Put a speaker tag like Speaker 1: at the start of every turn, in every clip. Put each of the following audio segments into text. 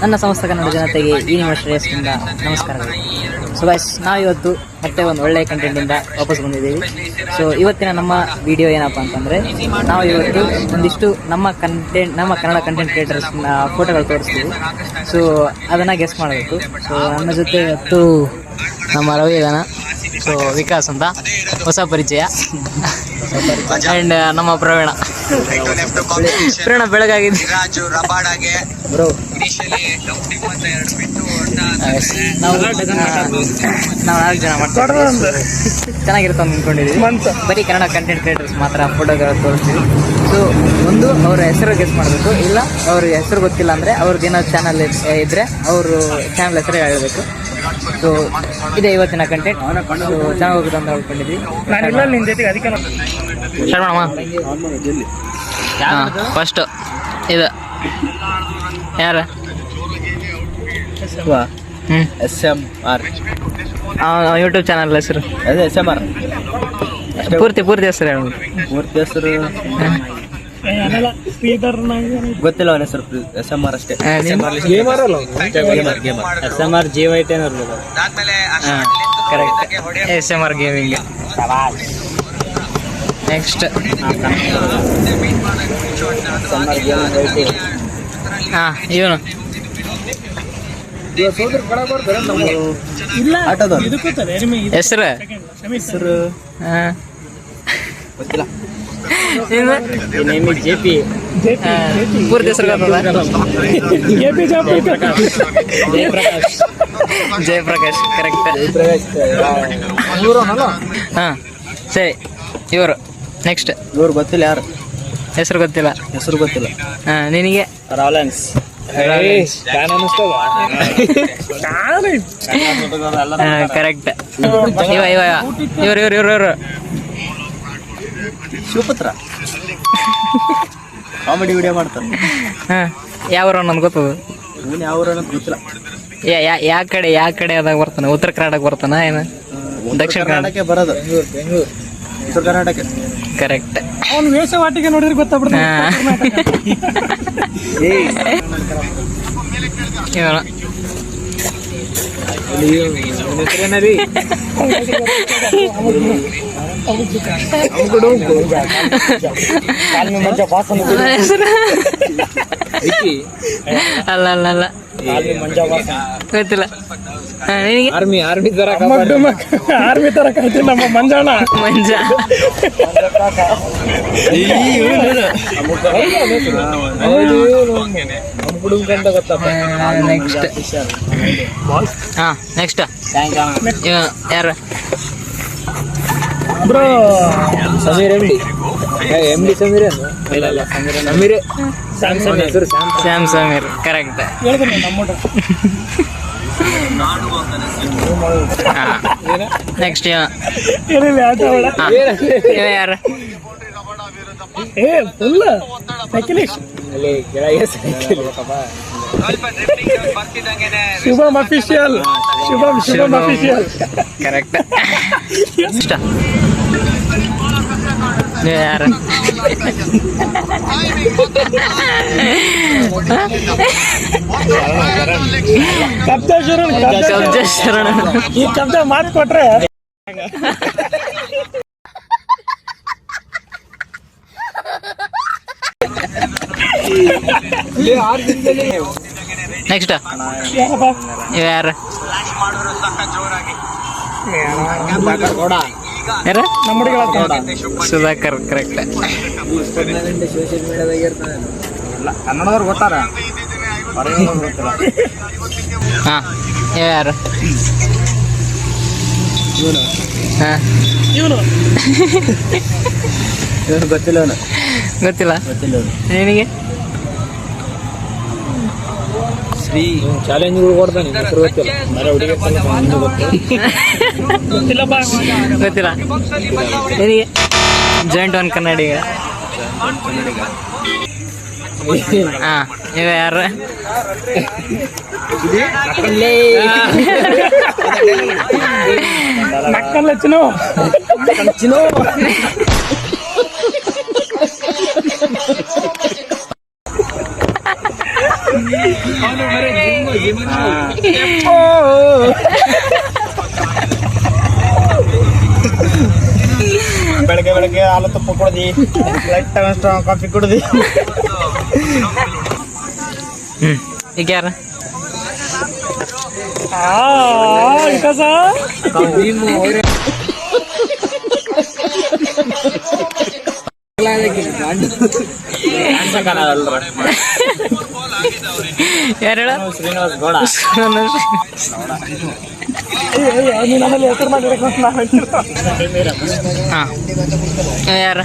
Speaker 1: ನನ್ನ ಸಮಸ್ತ ಕನ್ನಡ ಜನತೆಗೆ ಈ ನಿಮ್ಮ ಶ್ರೇಯಸ್ಸಿಂದ ನಮಸ್ಕಾರಗಳು. ಸೊ ಗೈಸ್, ನಾವಿವತ್ತು ಮತ್ತೆ ಒಂದು ಒಳ್ಳೆಯ ಕಂಟೆಂಟಿಂದ ವಾಪಸ್ ಬಂದಿದ್ದೀವಿ. ಸೊ ಇವತ್ತಿನ ನಮ್ಮ ವಿಡಿಯೋ ಏನಪ್ಪ ಅಂತಂದರೆ, ನಾವು ಇವತ್ತು ಒಂದಿಷ್ಟು ನಮ್ಮ ಕನ್ನಡ ಕಂಟೆಂಟ್ ಕ್ರಿಯೇಟರ್ಸ್ನ ಫೋಟೋಗಳು ತೋರಿಸ್ತೀವಿ. ಸೊ ಅದನ್ನು ಗೆಸ್ ಮಾಡಬೇಕು. ಸೊ ನನ್ನ ಜೊತೆ ಇವತ್ತು ನಮ್ಮ ರವಿ ಇದಾನ. ಸೊ ವಿಕಾಸ್ ಅಂತ ಹೊಸ ಪರಿಚಯ. ಆ್ಯಂಡ್ ನಮ್ಮ ಪ್ರವೀಣ ಬೆಳಗಾಗಿದೆ. ಬ್ರೋ, ನಾವು 4 ಜನ ಮಾಡ್ತೀವಿ. ಚೆನ್ನಾಗಿರುತ್ತೆ ಅಂತ ಅಂದ್ಕೊಂಡಿದ್ದೀವಿ. ಬರೀ ಕನ್ನಡ ಕಂಟೆಂಟ್ ಕ್ರಿಯೇಟರ್ಸ್ ಮಾತ್ರ ಫೋಟೋಗಳು ತೋರಿಸ್ತೀವಿ. ಸೊ ಒಂದು ಅವ್ರ ಹೆಸರು ಗೆಸ್ ಮಾಡಬೇಕು. ಇಲ್ಲ ಅವ್ರಿಗೆ ಹೆಸರು ಗೊತ್ತಿಲ್ಲ ಅಂದರೆ ಅವ್ರದ್ದೇನೋ ಚಾನಲ್ ಇದ್ದರೆ ಅವರು ಚಾನಲ್ ಹೆಸರೇ ಹೇಳಬೇಕು. ಸೊ ಇದೇ ಇವತ್ತಿನ ಕಂಟೆಂಟ್. ಚೆನ್ನಾಗಿ ಹೋಗುತ್ತೆ ಅಂತ ಹೇಳ್ಕೊಂಡಿದ್ವಿ. ಫಸ್ಟ್ ಇದು ಯಾರ
Speaker 2: SMR
Speaker 1: ಯೂಟ್ಯೂಬ್ ಚಾನಲ್ ಹೆಸರು
Speaker 2: SMR.
Speaker 1: ಪೂರ್ತಿ ಹೆಸರು ಹೇಳ.
Speaker 2: ಪೂರ್ತಿ ಹೆಸರು ಗೊತ್ತಿಲ್ಲ. ಅವನ ಹೆಸರು SMR ಅಷ್ಟೇ. SMR JYT
Speaker 1: correct, SMR gaming. Next ಇವನು ಹೆಸರು
Speaker 2: ಗೊತ್ತಿಲ್ಲ.
Speaker 1: ಪೂರ್ತಿ ಹೆಸರು ಜಯಪ್ರಕಾಶ್. ಕರೆಕ್ಟ್. ಹಾಂ ಸರಿ, ಇವರು. ನೆಕ್ಸ್ಟ್
Speaker 2: ಇವ್ರು ಗೊತ್ತಿಲ್ಲ. ಯಾರು
Speaker 1: ಹೆಸರು ಗೊತ್ತಿಲ್ಲ. ಹಾಂ, ನಿನಗೆ
Speaker 2: ರಾಲೆನ್ಸ್.
Speaker 1: ಕರೆಕ್ಟ್. ಇವರು
Speaker 2: ಶಿವಪುತ್ರ ಕಾಮಿಡಿ ವಿಡಿಯೋ ಮಾಡ್ತಾರೆ.
Speaker 1: ಹಾಂ, ಯಾವ ಅನ್ನೋದು ಗೊತ್ತದ?
Speaker 2: ಇವನು ಯಾವ ಅನ್ನೋದು ಗೊತ್ತಿಲ್ಲ.
Speaker 1: ಯಾವ ಕಡೆ ಅದಾಗ ಬರ್ತಾನೆ? ಉತ್ತರ ಕರ್ನಾಟಕ ಬರ್ತಾನ ಏನು ದಕ್ಷಿಣ
Speaker 2: ಕರ್ನಾಟಕ ಬರೋದು? ಬೆಂಗಳೂರು, ಉತ್ತರ ಕರ್ನಾಟಕ.
Speaker 1: ಕರೆಕ್ಟ್.
Speaker 3: ಅವ್ನು ವೇಷವಾಟಿಗೆ ನೋಡಿದ್ರೆ ಗೊತ್ತಾಗ್ಬಿಡ್ತಾನೆ.
Speaker 1: ಅಲ್ಲ ಗೊತ್ತಿಲ್ಲ.
Speaker 3: ಆರ್ಮಿ ತರ ಕಾಯ್ತೀನಿ ನಮ್ಮ ಮಂಜಾಣ.
Speaker 1: ನೆಕ್ಸ್ಟ್ ಯಾರು?
Speaker 3: Bro,
Speaker 2: Sameer MD Sameer.
Speaker 1: Sam Sameer. Correct.
Speaker 3: ಹೇಳ್ತೀನಿ ನಮ್ಮ
Speaker 1: ನೆಕ್ಸ್ಟ್ ಯಾರು?
Speaker 3: Full cyclist Shubham official.
Speaker 1: Correct. ಯಾರು? ಶರಣ.
Speaker 3: ಈ ಶಬ್ದ ಮಾತು ಕೊಟ್ರೆ
Speaker 1: ನೆಕ್ಸ್ಟ್ ಯಾರು? ಸುಧಾಕರ್. ಕರೆಕ್ಟ್.
Speaker 2: ಕನ್ನಡದವ್ರು ಗೊತ್ತಾರ.
Speaker 1: ಹಾಂ, ಯಾರು?
Speaker 3: ಇವನು
Speaker 1: ಗೊತ್ತಿಲ್ಲ. ನಿನಗೆ?
Speaker 2: ಶ್ರೀ ಚಾಲೆಂಜ್ಗಳು ಕೊಡ್ತಾನೆ.
Speaker 1: ಗೊತ್ತಿಲ್ಲ. ನಿನಗೆ? ಜಾಯಿಂಟ್ ಒನ್ ಕನ್ನಡಿಗ. ಹಾಂ, ಇವ ಯಾರು?
Speaker 3: ನಕ್ಕಲ್ಲ ಚಿನೋ.
Speaker 2: ಬೆಳಗ್ಗೆ ಬೆಳಗ್ಗೆ ಹಾಲು ತುಪ್ಪ ಕುಡ್ದಿ ಲೈಟ್ ಕಾಫಿ ಕುಡ್ದಿ.
Speaker 1: ಈಗ ಯಾರು
Speaker 3: ವಿಕಾಸ
Speaker 1: ಯಾರು ಹೇಳ
Speaker 2: ಶ್ರೀನಿವಾಸ್ ಗೌಡ.
Speaker 3: ನೀನು ಆಮೇಲೆ ಹೆಸರು ಮಾಡಿರಕ್ಕೆ
Speaker 1: ಹಾಂ ಯಾರು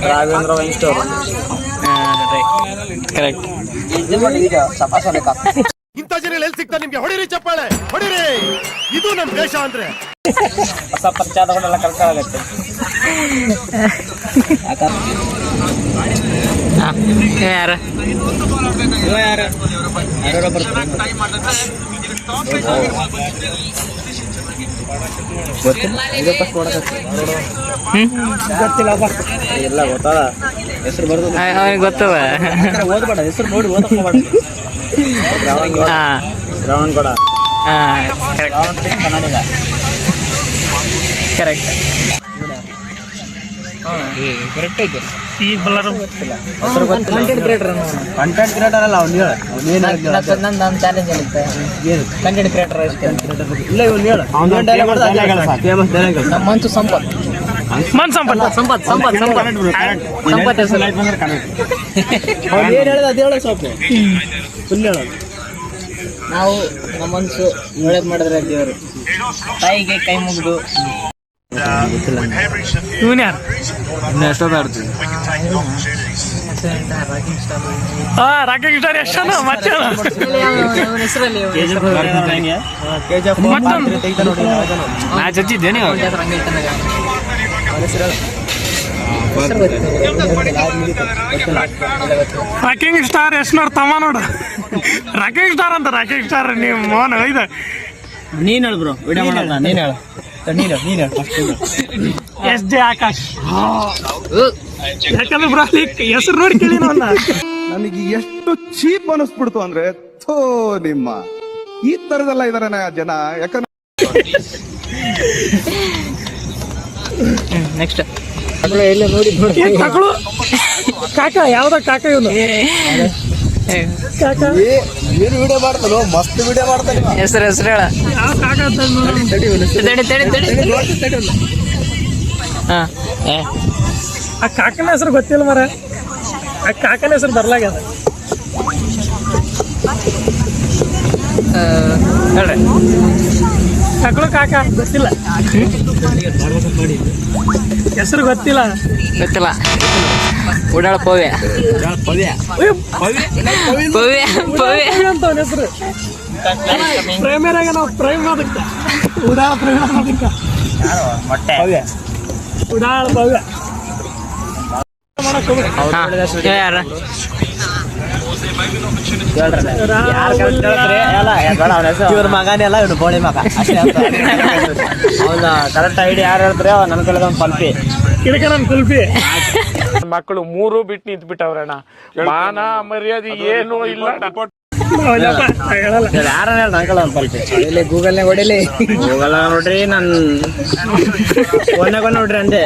Speaker 2: ರಾಘವೇಂದ್ರ ವೈನ್ ಸ್ಟೋರ್.
Speaker 1: ಕರೆಕ್ಟ್.
Speaker 4: ಇಂಥ ಜನ ಎಲ್ಲಿ ಸಿಗ್ತಾರೆ ನಿಮ್ಗೆ? ಹೊಡಿರಿ ಚಪ್ಪಾಳೆ ಹೊಡಿರಿ, ಇದು ನಮ್ ದೇಶ ಅಂದ್ರೆ.
Speaker 2: ಹೊಸ ಪರಿಚಯದವರೆಲ್ಲ ಕಲ್ಕಾಗತ್ತೆ.
Speaker 1: ಹಾಂ ಯಾರು
Speaker 2: ಯಾರು ಬರ್ತಾರೆ ಗೊತ್ತಿಲ್ಲ. ಇದು ಫಸ್ಟ್ ನೋಡಕತ್ತಿ
Speaker 3: ಗೊತ್ತಿಲ್ಲಪ್ಪ.
Speaker 2: ಎಲ್ಲ ಗೊತ್ತಾದ. ಹೆಸರು ಬರ್ದು
Speaker 1: ಅವನಿಗೆ ಗೊತ್ತವ.
Speaker 2: ಓದ್ಬೇಡ, ಹೆಸರು ನೋಡಿ ಓದಕ್ಕೋಬೇಡ.
Speaker 1: ಹಾಂ
Speaker 2: ಶ್ರವಣ್ ಗೌಡ.
Speaker 1: ಹಾಂ
Speaker 2: ಶ್ರವಣ್ ಸಿಂಗ್ ಕನ್ನಡಿಗ.
Speaker 1: ಕರೆಕ್ಟ್.
Speaker 2: ಕರೆಕ್ಟ್ ಐತೆ.
Speaker 3: ಈಗ ಬಲ್ಲರು
Speaker 2: ಹೆಸರು ಗೊತ್ತಿಲ್ಲ.
Speaker 1: ಕಂಟೆಂಟ್ ಕ್ರಿಯೇಟರ್
Speaker 2: ಕಂಟೆಂಟ್ ಕ್ರಿಯೇಟರ್ ಅಲ್ಲ ಅವ್ನು ಹೇಳ.
Speaker 1: ನನ್ನ ಚಾಲೆಂಜ್ ಇರುತ್ತೆ ಕಂಟೆಂಟ್ ಕ್ರಿಯೇಟರ್ ಅಷ್ಟೇ.
Speaker 2: ಇಲ್ಲ ಇವ್ನು ಹೇಳ.
Speaker 1: ನಮ್ಮ ಮಂಚು ಸಂಪತ್
Speaker 3: ಮನ್ ಸಂಪತ್
Speaker 1: ಸಂಪತ್ ಸಂಪತ್ ಸಂಪತ್ ಸಂಪತ್ ಹೆಸರು
Speaker 2: ಅವ್ನು ಏನು ಹೇಳಿದ ಅದು ಹೇಳ ಸ್ವಲ್ಪ ಫುಲ್ ಹೇಳೋದು.
Speaker 1: ನಾವು ನಮ್ಮ ಮನಸ್ಸು ಒಳ್ಳೇದು ಮಾಡಿದ್ರೆ ದೇವರು ತಾಯಿಗೆ ಕೈ ಮುಗಿದು
Speaker 3: ಇವನ್ ಯಾರು?
Speaker 2: ಎಷ್ಟೊತ್ತಾಡ್ತೀವಿ
Speaker 3: ರಾಕೇಶ್ ಸ್ಟಾರ್ ಎಷ್ಟನ ಮತ್ತೆ
Speaker 1: ಹೆಸರಲ್ಲಿ
Speaker 2: ನಾ ಚಚ್ಚಿದ್ದೇನೆ.
Speaker 3: ರಾಕಿಂಗ್ ಸ್ಟಾರ್ ಎಷ್ಟನವ್ರ ತಮ್ಮ ನೋಡು. ರಾಕಿಂಗ್ ಸ್ಟಾರ್ ಅಂತ ರಾಕಿಂಗ್ ಸ್ಟಾರ್ ನೀವು ಮೋನ್ ಇದು
Speaker 2: ನೀನ್ ಹೇಳು ಬ್ರೋ, ವಿಡಿಯೋ ಮಾಡೋಣ. ನೀನ್ ಹೇಳು.
Speaker 3: S J Akash. ಯಾಕಂದ್ರೆ ಬ್ರೋ ಹೆಸರು ನೋಡಿ ಕೇಳಿ
Speaker 4: ನನಗೆ ಎಷ್ಟು ಚೀಪ್ ಅನಿಸ್ಬಿಡ್ತು ಅಂದ್ರೆ, ಥೋ ನಿಮ್ಮ ಈ ತರದೆಲ್ಲ ಇದಾರೆ ಜನ. ಯಾಕಂದ್ರೆ
Speaker 1: ನೆಕ್ಸ್ಟ್
Speaker 2: ಎಲ್ಲ ನೋಡಿ
Speaker 3: ತಗೊಳು ಕಾಕ. ಯಾವ್ದ ಕಾಕ ಇವನು? ಕಾಕ
Speaker 2: ಏನು ವಿಡಿಯೋ ಮಾಡ್ತಾನೋ, ಮಸ್ತ್ ವಿಡಿಯೋ ಮಾಡ್ತಾನೆ.
Speaker 1: ಹೆಸರು ಹೇಳ.
Speaker 3: ಯಾವ ಕಾಕ ಅಂತ ನೋಡೋಣ.
Speaker 1: ತಡಿ ಹಾಂ
Speaker 3: ಆ ಕಾಕನ ಹೆಸರು ಗೊತ್ತಿಲ್ಲ ಮರ. ಆ ಕಾಕನ ಹೆಸರು ಬರ್ಲಾಗ್ಯದ.
Speaker 1: ಹೇಳ್ರಿ
Speaker 3: ತಗೊಳು ಕಾಕ ಗೊತ್ತಿಲ್ಲ. ಹೆಸರು ಗೊತ್ತಿಲ್ಲ.
Speaker 1: ಗೊತ್ತಿಲ್ಲ. ಉಡಾಳ ಪವ್ಯ ಪವ್ಯ
Speaker 3: ಅಂತ ಅವನ ಹೆಸರು. ಪ್ರೈಮರಾಗ ನಾವು ಪ್ರೈಮ್ ಅದಕ್ಕೆ ಉಡಾಳ ಪ್ರೈಮ್ ಅದಕ್ಕೆ ಉಡಾಳ ಭವ್ಯ ಮಾಡಕ್ ಹೋಗ್ಬೇಕು.
Speaker 1: ಯಾರ
Speaker 2: ಇವ್ರ ಮಗನೆಲ್ಲ ಇವನು ಬೋಳಿ ಮಗ ಅಷ್ಟೇ ಅಂತ. ಅವನ ಕರೆಕ್ಟ್ ಐಡಿಯಾ ಯಾರು ಹೇಳ್ತಾರೆ ನನ್ನ ಕಳೆದ ಒಂದು ಪಲ್ಪಿ
Speaker 3: ಕಿಡಕ ನನ್ ಕುಲ್ಪಿ. ಮಕ್ಕಳು ಮೂರು ಬಿಟ್ಟು ನಿಂತು ಬಿಟ್ಟವ್ರಣ್ಣ. ಮಾನ ಮರ್ಯಾದೆ ಏನು ಇಲ್ಲ.
Speaker 2: ಯಾರ ಹೇಳ ನನ್ನ ಕಳೆದ ಒಂದು ಪಲ್ಪಿ.
Speaker 1: ಇಲ್ಲಿ ಗೂಗಲ್ನಾಗ ಹೊಡಿಲಿ.
Speaker 2: ಹೋಗಲ್ಲ ನೋಡ್ರಿ, ನನ್ನ ಫೋನ್ಯಾಗ ನೋಡ್ರಿ ಅಂದೆ.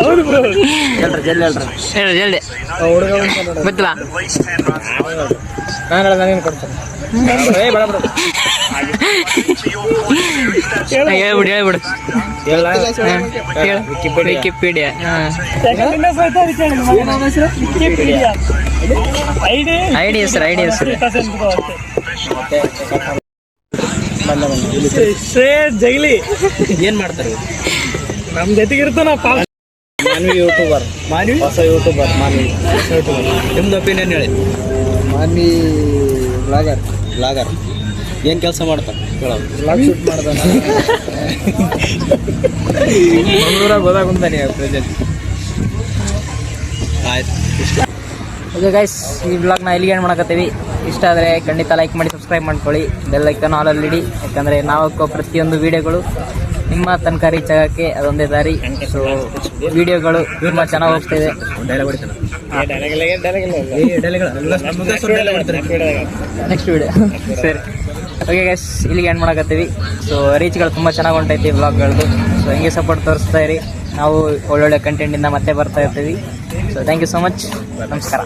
Speaker 3: ಹೌದು ಬ್ರೋ.
Speaker 2: ಹೇಳ್ರಿ ಜಲ್ದಿ ಹೇಳ್ರಿ.
Speaker 1: ಹೇಳಿ ಜಲ್ದಿ
Speaker 2: ಹುಡುಗ
Speaker 1: ಗೊತ್ತಿಲ್ಲ.
Speaker 2: ನಾನು ಹೇಳ್ದ ನೀನು ಕೊಡ್ತೇನೆ.
Speaker 1: ಹೇಳ್ಬಿಡು ಹೇಳ್ಬಿಡು.
Speaker 2: ಹೇಳ
Speaker 1: ವಿಕಿಪೀಡಿಯಾ. ಐಡಿ ಹೆಸರು
Speaker 3: ಜೈಲಿ
Speaker 2: ಏನ್ ಮಾಡ್ತಾರೆ?
Speaker 3: ನಮ್ ಜೊತೆಗಿರ್ತಾನ
Speaker 2: ಮಾನ್ವಿ ಯೂಟ್ಯೂಬರ್, ಹೊಸ ಯೂಟ್ಯೂಬರ್ ಮಾನ್ವಿ. ನಿಮ್ದು ಒಪಿನಿಯನ್ ಹೇಳಿ.
Speaker 1: ಮಾನ್ವಿ
Speaker 2: ಬ್ಲಾಗರ್ ಏನ್ ಕೆಲಸ ಮಾಡ್ತಾರೆ?
Speaker 1: Blog shoot ಮಾಡ್ದಾನ.
Speaker 2: ಮಂಗಳೂರಾಗ ಹೋದಾಗ ಪ್ರೆಸೆಂಟ್. ಆಯ್ತು.
Speaker 1: ಓಕೆ ಗೈಸ್, ಈ ಬ್ಲಾಗ್ನ ಇಲ್ಲಿಗೆ ಏನು ಮಾಡಕತ್ತೀವಿ. ಇಷ್ಟ ಆದರೆ ಖಂಡಿತ ಲೈಕ್ ಮಾಡಿ, ಸಬ್ಸ್ಕ್ರೈಬ್ ಮಾಡ್ಕೊಳ್ಳಿ, ಬೆಲ್ ಐಕನ್ ಆಲಲ್ಲಿ ಇಡಿ. ಯಾಕಂದರೆ ನಾವು ಹಾಕೋ ಪ್ರತಿಯೊಂದು ವೀಡಿಯೋಗಳು ನಿಮ್ಮ ತನಕ ರೀಚ್ ಆಗೋಕ್ಕೆ ಅದೊಂದೇ ದಾರಿ. ಸೊ ವಿಡಿಯೋಗಳು ತುಂಬ ಚೆನ್ನಾಗಿ ಹೋಗ್ತಾಯಿದೆ. ನೆಕ್ಸ್ಟ್ ವಿಡಿಯೋ ಸರಿ. ಓಕೆ ಗೈಸ್, ಇಲ್ಲಿಗೆ ಏನು ಮಾಡಕತ್ತೀವಿ. ಸೊ ರೀಚ್ಗಳು ತುಂಬ ಚೆನ್ನಾಗಿ ಹೊಂಟೈತಿ ಬ್ಲಾಗ್ಗಳದ್ದು. ಸೊ ಹಿಂಗೆ ಸಪೋರ್ಟ್ ತೋರಿಸ್ತಾ ಇರಿ. ನಾವು ಒಳ್ಳೊಳ್ಳೆ ಕಂಟೆಂಟಿಂದ ಮತ್ತೆ ಬರ್ತಾ ಇರ್ತೀವಿ. So thank you so much. ನಮಸ್ಕಾರ.